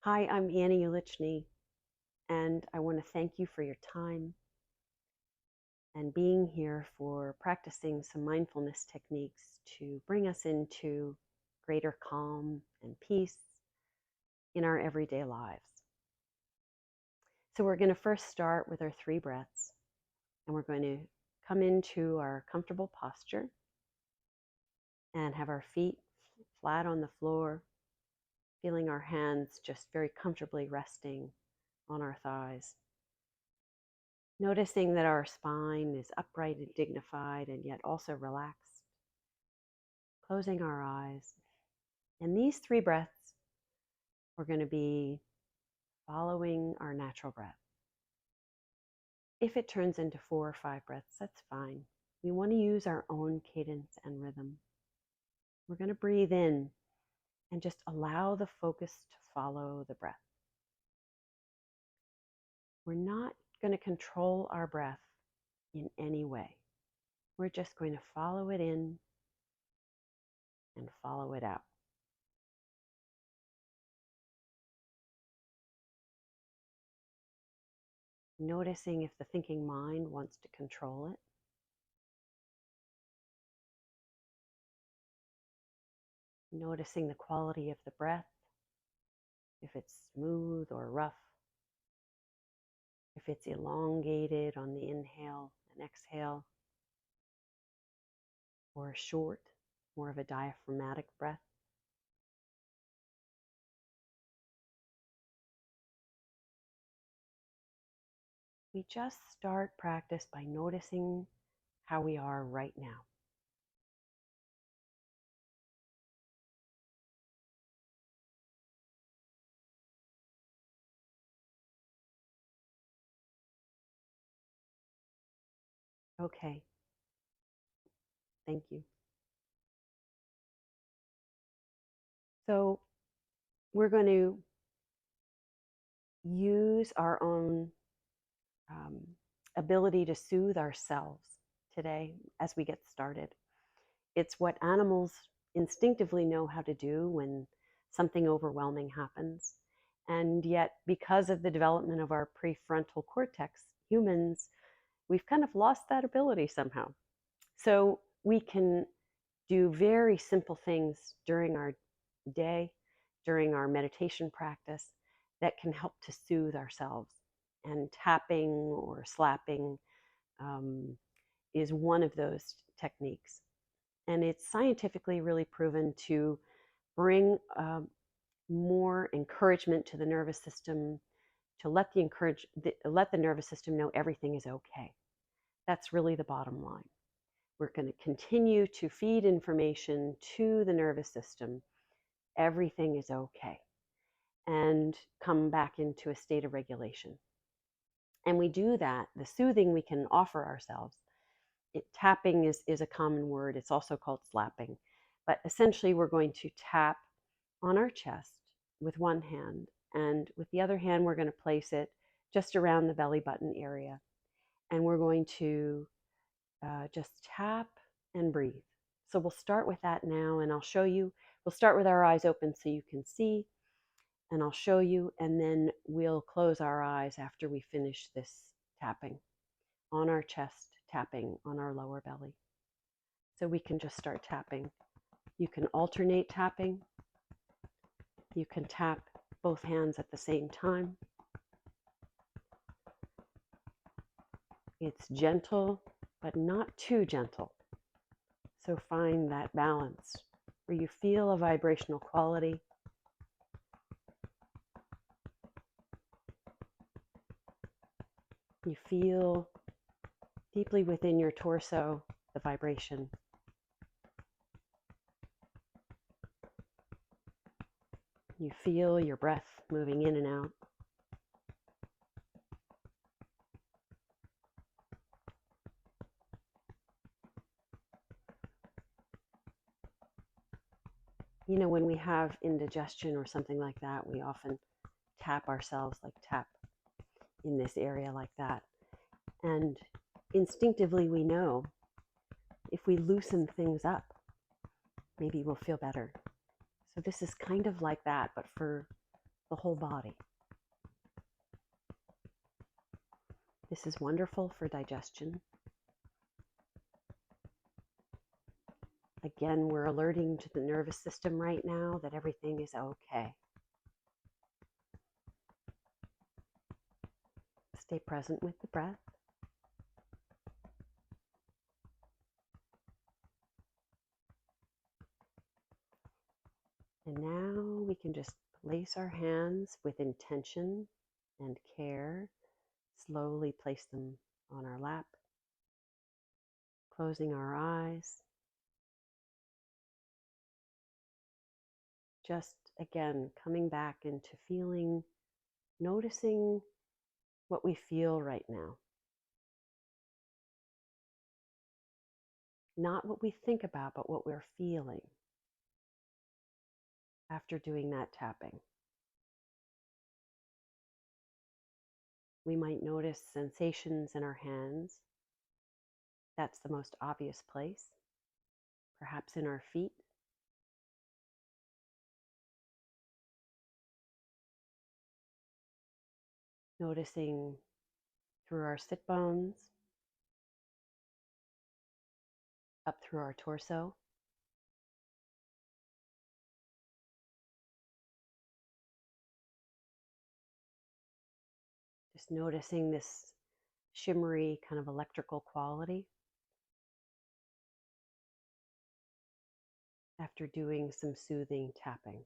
Hi, I'm Annie Ulichny, and I want to thank you for your time and being here for practicing some mindfulness techniques to bring us into greater calm and peace in our everyday lives. So, we're going to first start with our 3 breaths, and we're going to come into our comfortable posture and have our feet flat on the floor, feeling our hands just very comfortably resting on our thighs. Noticing that our spine is upright and dignified and yet also relaxed. Closing our eyes. And these 3 breaths, we're going to be following our natural breath. If it turns into 4 or 5 breaths, that's fine. We want to use our own cadence and rhythm. We're going to breathe in and just allow the focus to follow the breath. We're not going to control our breath in any way. We're just going to follow it in and follow it out. Noticing if the thinking mind wants to control it. Noticing the quality of the breath, if it's smooth or rough, if it's elongated on the inhale and exhale, or short, more of a diaphragmatic breath. We just start practice by noticing how we are right now. Okay, thank you. So we're going to use our own ability to soothe ourselves today as we get started. It's what animals instinctively know how to do when something overwhelming happens. And yet, because of the development of our prefrontal cortex, humans, we've kind of lost that ability somehow. So we can do very simple things during our day, during our meditation practice, that can help to soothe ourselves. And tapping or slapping is one of those techniques. And it's scientifically really proven to bring more encouragement to the nervous system, to let the nervous system know everything is okay. That's really the bottom line. We're going to continue to feed information to the nervous system. Everything is okay, and come back into a state of regulation. And we do that, the soothing we can offer ourselves. Tapping is a common word. It's also called slapping. But essentially, we're going to tap on our chest with one hand, and with the other hand, we're going to place it just around the belly button area. And we're going to just tap and breathe. So we'll start with that now, and I'll show you. We'll start with our eyes open so you can see, and I'll show you, and then we'll close our eyes after we finish this tapping on our chest, tapping on our lower belly. So we can just start tapping. You can alternate tapping. You can tap both hands at the same time. It's gentle, but not too gentle. So find that balance where you feel a vibrational quality. You feel deeply within your torso the vibration. You feel your breath moving in and out. You know, when we have indigestion or something like that, we often tap ourselves, like tap in this area like that. And instinctively we know if we loosen things up, maybe we'll feel better. So this is kind of like that, but for the whole body. This is wonderful for digestion. Again, we're alerting to the nervous system right now that everything is okay. Stay present with the breath. And now we can just place our hands with intention and care. Slowly place them on our lap, closing our eyes. Just again, coming back into feeling, noticing what we feel right now. Not what we think about, but what we're feeling after doing that tapping. We might notice sensations in our hands. That's the most obvious place. Perhaps in our feet. Noticing through our sit bones, up through our torso. Just noticing this shimmery kind of electrical quality after doing some soothing tapping.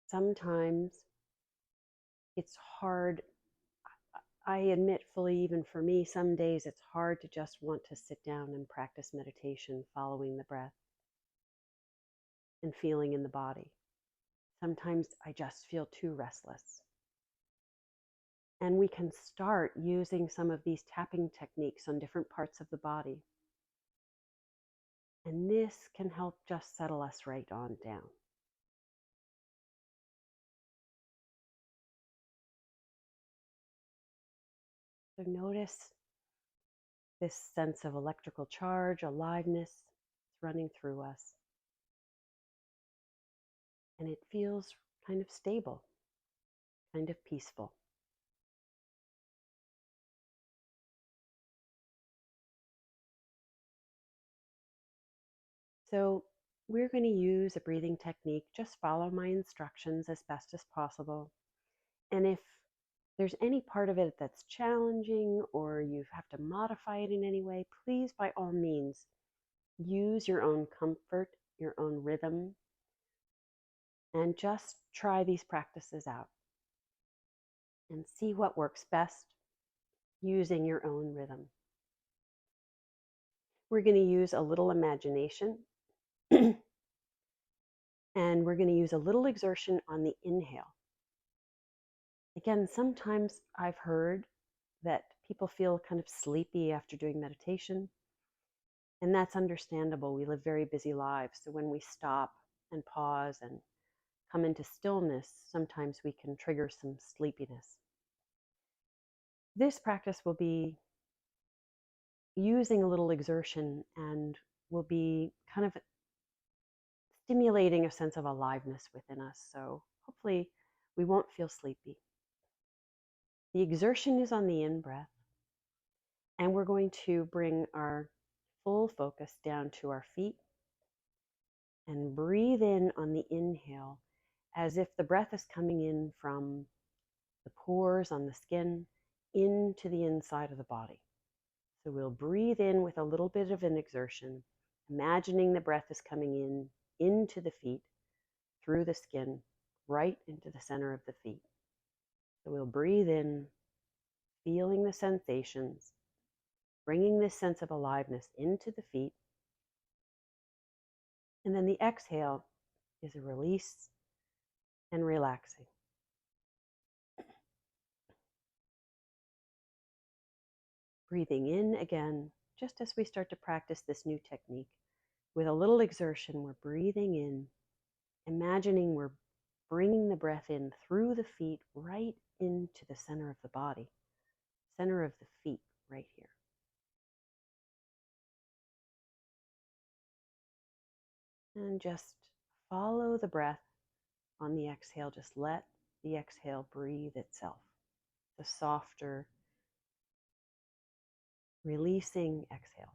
Sometimes it's hard, I admit fully, even for me, some days it's hard to just want to sit down and practice meditation following the breath and feeling in the body. Sometimes I just feel too restless. And we can start using some of these tapping techniques on different parts of the body. And this can help just settle us right on down. So notice this sense of electrical charge, aliveness running through us. And it feels kind of stable, kind of peaceful. So we're going to use a breathing technique. Just follow my instructions as best as possible. And if there's any part of it that's challenging or you have to modify it in any way, please, by all means, use your own comfort, your own rhythm, and just try these practices out and see what works best using your own rhythm. We're going to use a little imagination and we're going to use a little exertion on the inhale. Again, sometimes I've heard that people feel kind of sleepy after doing meditation, and that's understandable. We live very busy lives, so when we stop and pause and come into stillness, sometimes we can trigger some sleepiness. This practice will be using a little exertion and will be kind of stimulating a sense of aliveness within us, so hopefully we won't feel sleepy. The exertion is on the in-breath, and we're going to bring our full focus down to our feet and breathe in on the inhale as if the breath is coming in from the pores on the skin into the inside of the body. So we'll breathe in with a little bit of an exertion, imagining the breath is coming in into the feet, through the skin, right into the center of the feet. So we'll breathe in, feeling the sensations, bringing this sense of aliveness into the feet. And then the exhale is a release and relaxing. Breathing in again, just as we start to practice this new technique. With a little exertion, we're breathing in, imagining we're bringing the breath in through the feet right into the center of the body, center of the feet right here. And just follow the breath on the exhale. Just let the exhale breathe itself. The softer, releasing exhale.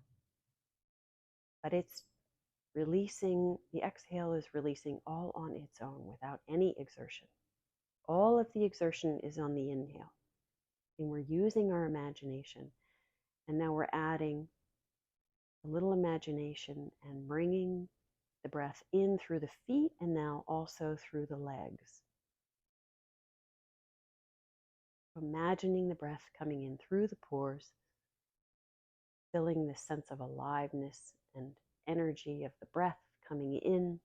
But it's releasing, the exhale is releasing all on its own without any exertion. All of the exertion is on the inhale. And we're using our imagination. And now we're adding a little imagination and bringing the breath in through the feet and now also through the legs. Imagining the breath coming in through the pores, filling this sense of aliveness and energy of the breath coming in,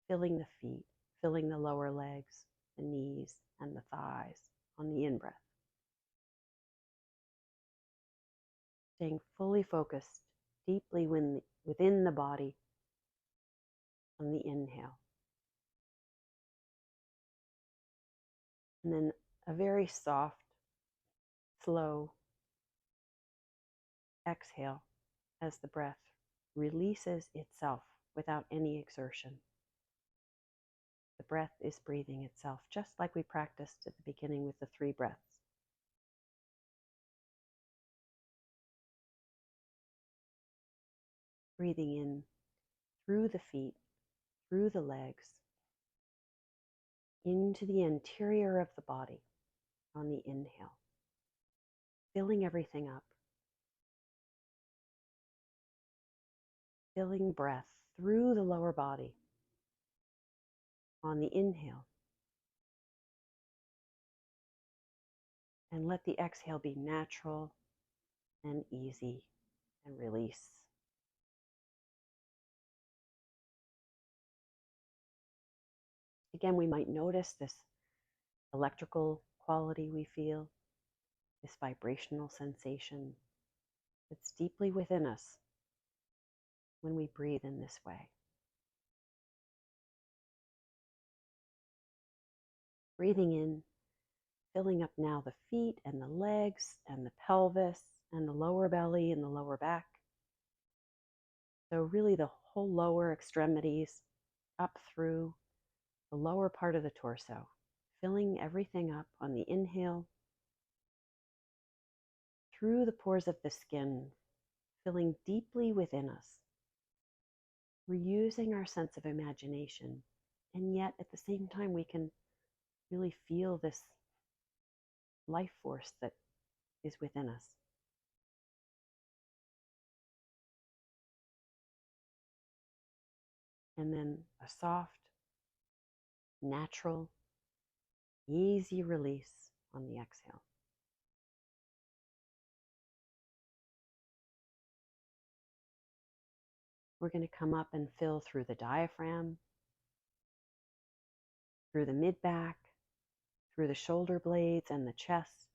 filling the feet, filling the lower legs, the knees, and the thighs on the in-breath. Staying fully focused deeply within the body on the inhale. And then a very soft, slow exhale as the breath releases itself without any exertion. The breath is breathing itself, just like we practiced at the beginning with the 3 breaths. Breathing in through the feet, through the legs, into the interior of the body on the inhale, filling everything up, filling breath through the lower body on the inhale, and let the exhale be natural and easy and release. Again, we might notice this electrical quality we feel, this vibrational sensation that's deeply within us when we breathe in this way. Breathing in, filling up now the feet and the legs and the pelvis and the lower belly and the lower back. So really the whole lower extremities up through the lower part of the torso, filling everything up on the inhale, through the pores of the skin, filling deeply within us. We're using our sense of imagination, and yet at the same time we can really feel this life force that is within us. And then a soft, natural, easy release on the exhale. We're going to come up and fill through the diaphragm, through the mid-back, through the shoulder blades and the chest.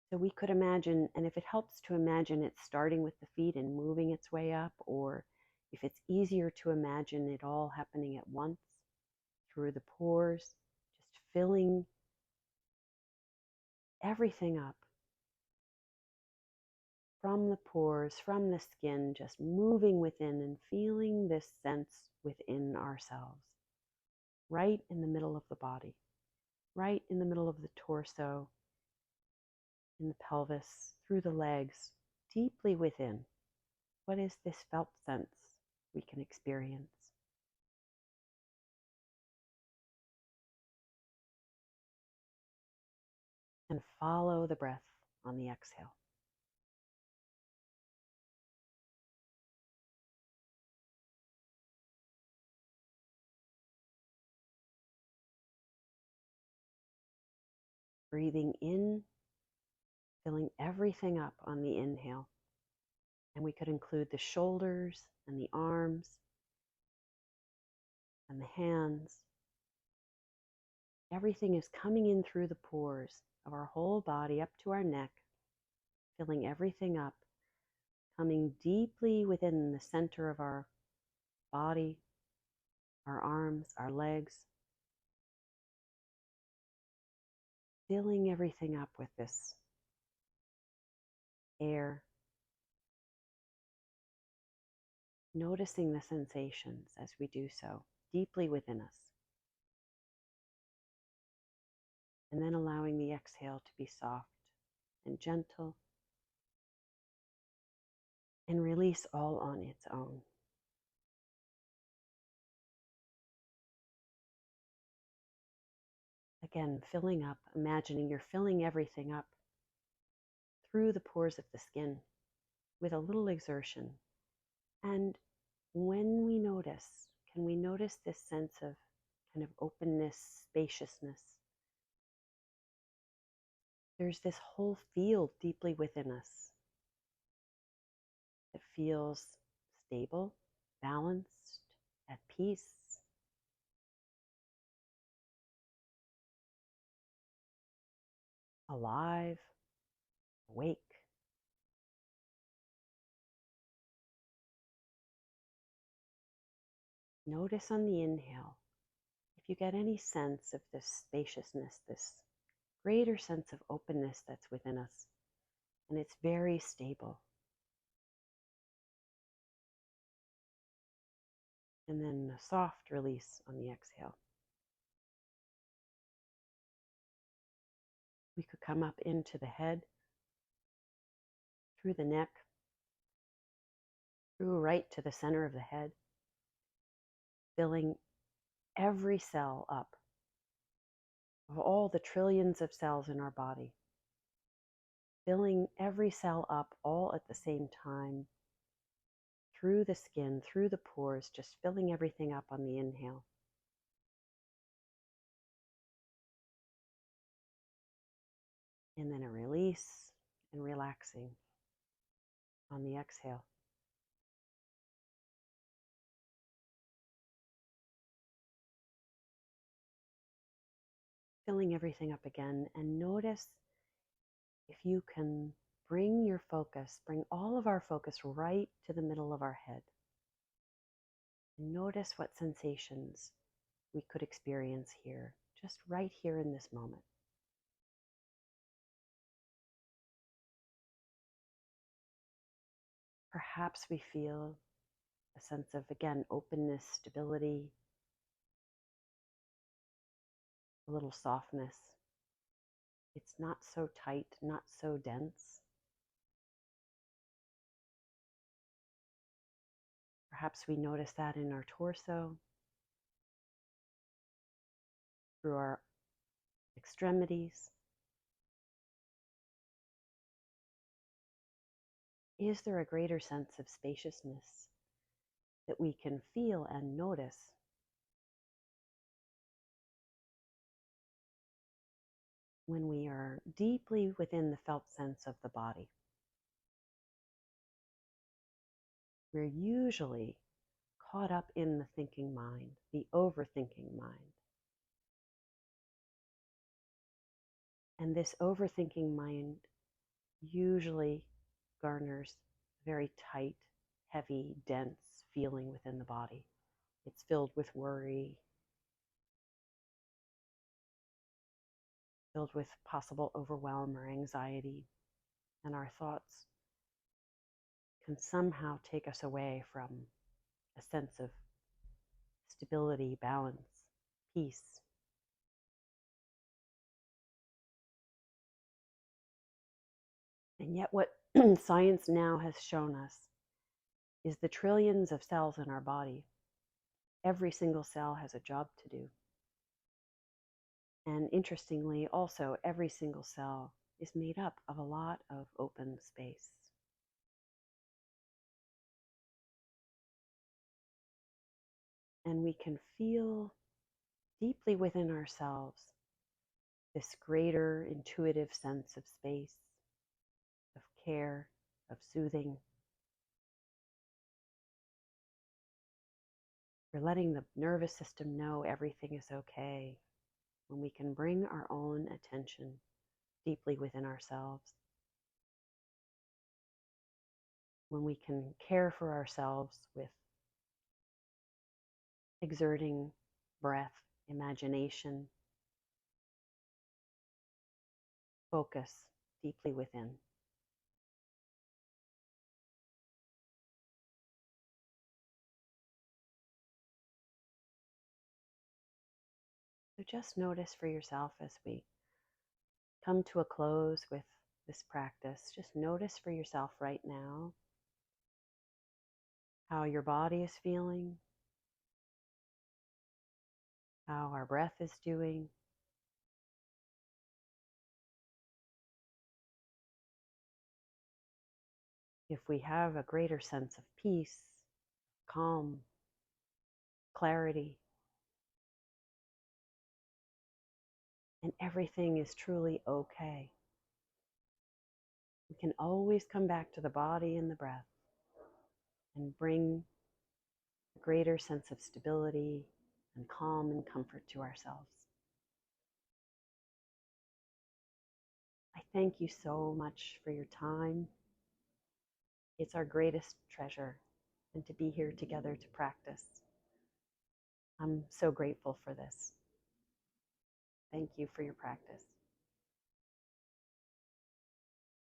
So we could imagine, and if it helps to imagine it starting with the feet and moving its way up, or if it's easier to imagine it all happening at once through the pores, just filling everything up from the pores, from the skin, just moving within and feeling this sense within ourselves, right in the middle of the body, right in the middle of the torso, in the pelvis, through the legs, deeply within. What is this felt sense we can experience? And follow the breath on the exhale. Breathing in, filling everything up on the inhale. And we could include the shoulders and the arms and the hands. Everything is coming in through the pores of our whole body up to our neck, filling everything up, coming deeply within the center of our body, our arms, our legs, filling everything up with this air, noticing the sensations as we do so deeply within us, and then allowing the exhale to be soft and gentle and release all on its own. Again, filling up, imagining you're filling everything up through the pores of the skin with a little exertion. And when we notice, can we notice this sense of kind of openness, spaciousness? There's this whole field deeply within us that feels stable, balanced, at peace, alive, awake. Notice on the inhale if you get any sense of this spaciousness, this greater sense of openness that's within us, and it's very stable. And then a soft release on the exhale. We could come up into the head, through the neck, through right to the center of the head, filling every cell up of all the trillions of cells in our body, filling every cell up all at the same time, through the skin, through the pores, just filling everything up on the inhale. And then a release and relaxing on the exhale. Filling everything up again, and notice if you can bring your focus, bring all of our focus right to the middle of our head. And notice what sensations we could experience here, just right here in this moment. Perhaps we feel a sense of, again, openness, stability, a little softness. It's not so tight, not so dense. Perhaps we notice that in our torso, through our extremities. Is there a greater sense of spaciousness that we can feel and notice when we are deeply within the felt sense of the body? We're usually caught up in the thinking mind, the overthinking mind. And this overthinking mind usually garners a very tight, heavy, dense feeling within the body. It's filled with worry, filled with possible overwhelm or anxiety, and our thoughts can somehow take us away from a sense of stability, balance, peace. And yet what science now has shown us is the trillions of cells in our body. Every single cell has a job to do. And interestingly, also, every single cell is made up of a lot of open space. And we can feel deeply within ourselves this greater intuitive sense of space, of care, of soothing. We're letting the nervous system know everything is okay when we can bring our own attention deeply within ourselves. When we can care for ourselves with exerting breath, imagination, focus deeply within. just notice for yourself as we come to a close with this practice. Just notice for yourself right now how your body is feeling, how our breath is doing. If we have a greater sense of peace, calm, clarity, and everything is truly okay, we can always come back to the body and the breath and bring a greater sense of stability and calm and comfort to ourselves. I thank you so much for your time. It's our greatest treasure, and to be here together to practice. I'm so grateful for this. Thank you for your practice.